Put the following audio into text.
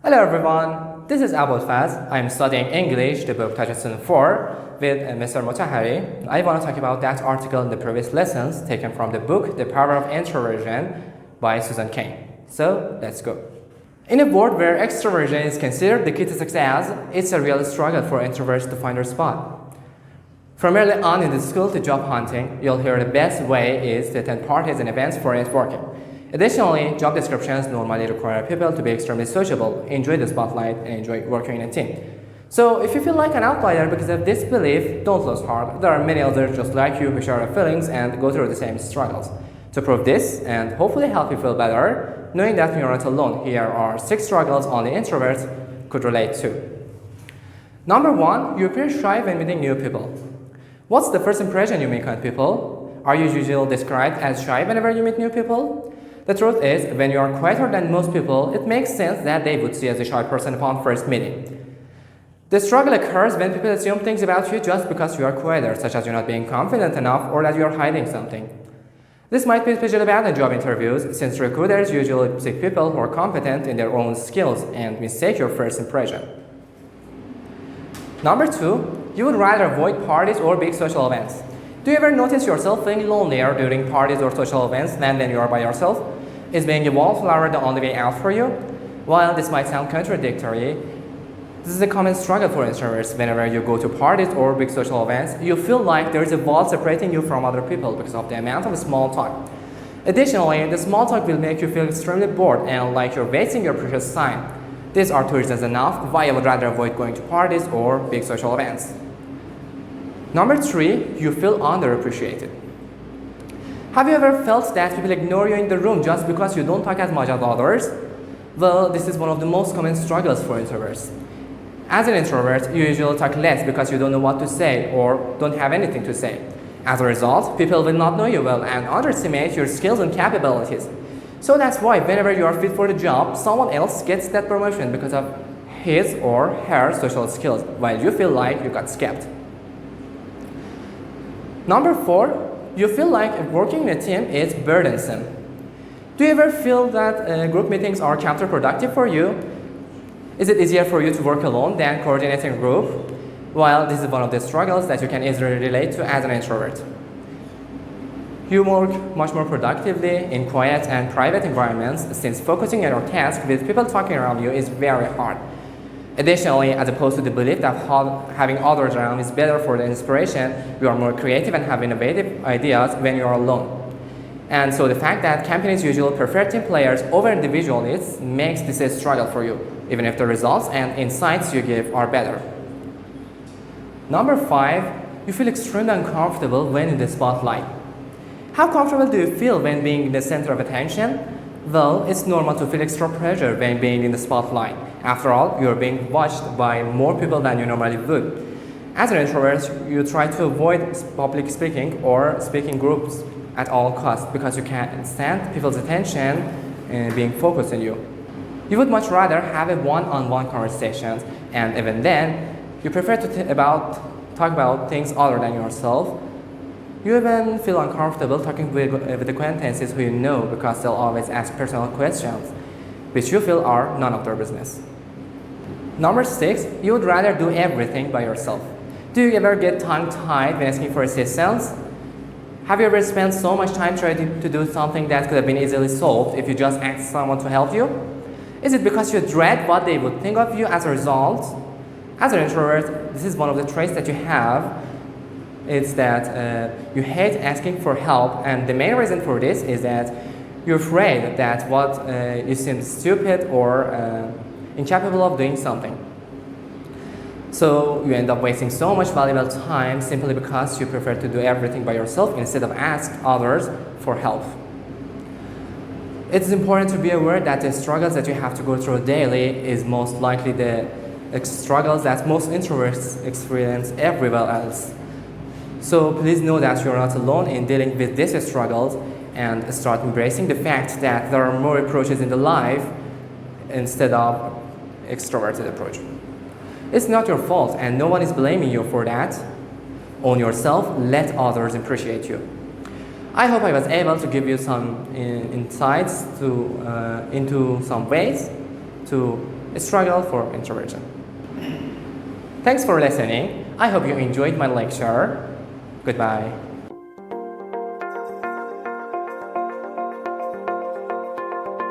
Hello everyone, this is ابوالفضل. I'm studying English, the book Title 4 with Mr. Motahari. I want to talk about that article in the previous lessons taken from the book The Power of Introversion by Susan Cain. So let's go. In a world where extroversion is considered the key to success, it's a real struggle for introverts to find their spot. From early on in the school to job hunting, you'll hear the best way is to attend parties and events for networking. Additionally, job descriptions normally require people to be extremely sociable, enjoy the spotlight, and enjoy working in a team. So if you feel like an outlier because of this belief, don't lose heart. There are many others just like you who share your feelings and go through the same struggles. To prove this and hopefully help you feel better, knowing that you're not alone, here are 6 struggles only introverts could relate to. Number 1, you appear shy when meeting new people. What's the first impression you make on people? Are you usually described as shy whenever you meet new people? The truth is, when you are quieter than most people, it makes sense that they would see you as a shy person upon first meeting. The struggle occurs when people assume things about you just because you are quieter, such as you're not being confident enough or that you are hiding something. This might be especially bad in job interviews, since recruiters usually seek people who are competent in their own skills and mistake your first impression. Number 2, you would rather avoid parties or big social events. Do you ever notice yourself feeling lonelier during parties or social events than when you are by yourself? Is being a wallflower the only way out for you? While this might sound contradictory, this is a common struggle for introverts. Whenever you go to parties or big social events, you feel like there is a wall separating you from other people because of the amount of small talk. Additionally, the small talk will make you feel extremely bored and like you're wasting your precious time. These are 2 reasons enough why I would rather avoid going to parties or big social events. Number 3, you feel underappreciated. Have you ever felt that people ignore you in the room just because you don't talk as much as others? Well, this is one of the most common struggles for introverts. As an introvert, you usually talk less because you don't know what to say or don't have anything to say. As a result, people will not know you well and underestimate your skills and capabilities. So that's why whenever you are fit for the job, someone else gets that promotion because of his or her social skills, while you feel like you got skipped. Number 4, you feel like working in a team is burdensome. Do you ever feel that group meetings are counterproductive for you? Is it easier for you to work alone than coordinating a group? Well, this is one of the struggles that you can easily relate to as an introvert. You work much more productively in quiet and private environments since focusing on your task with people talking around you is very hard. Additionally, as opposed to the belief that having others around is better for the inspiration, you are more creative and have innovative ideas when you are alone. And so the fact that companies usually prefer team players over individuals makes this a struggle for you, even if the results and insights you give are better. Number 5, you feel extremely uncomfortable when in the spotlight. How comfortable do you feel when being in the center of attention? Well, it's normal to feel extra pressure when being in the spotlight. After all, you're being watched by more people than you normally would. As an introvert, you try to avoid public speaking or speaking groups at all costs because you can't stand people's attention and being focused on you. You would much rather have a one-on-one conversation, and even then, you prefer to talk about things other than yourself. You even feel uncomfortable talking with acquaintances who you know because they'll always ask personal questions, which you feel are none of their business. Number 6, you would rather do everything by yourself. Do you ever get tongue-tied when asking for assistance? Have you ever spent so much time trying to do something that could have been easily solved if you just asked someone to help you? Is it because you dread what they would think of you as a result? As an introvert, this is one of the traits that you have. It's that you hate asking for help, and the main reason for this is that you're afraid that you seem stupid or incapable of doing something. So you end up wasting so much valuable time simply because you prefer to do everything by yourself instead of ask others for help. It's important to be aware that the struggles that you have to go through daily is most likely the struggles that most introverts experience everywhere else. So please know that you're not alone in dealing with these struggles and start embracing the fact that there are more approaches in the life instead of extroverted approach. It's not your fault and no one is blaming you for that. Own yourself, let others appreciate you. I hope I was able to give you some insights into some ways to struggle for introversion. Thanks for listening. I hope you enjoyed my lecture. Goodbye.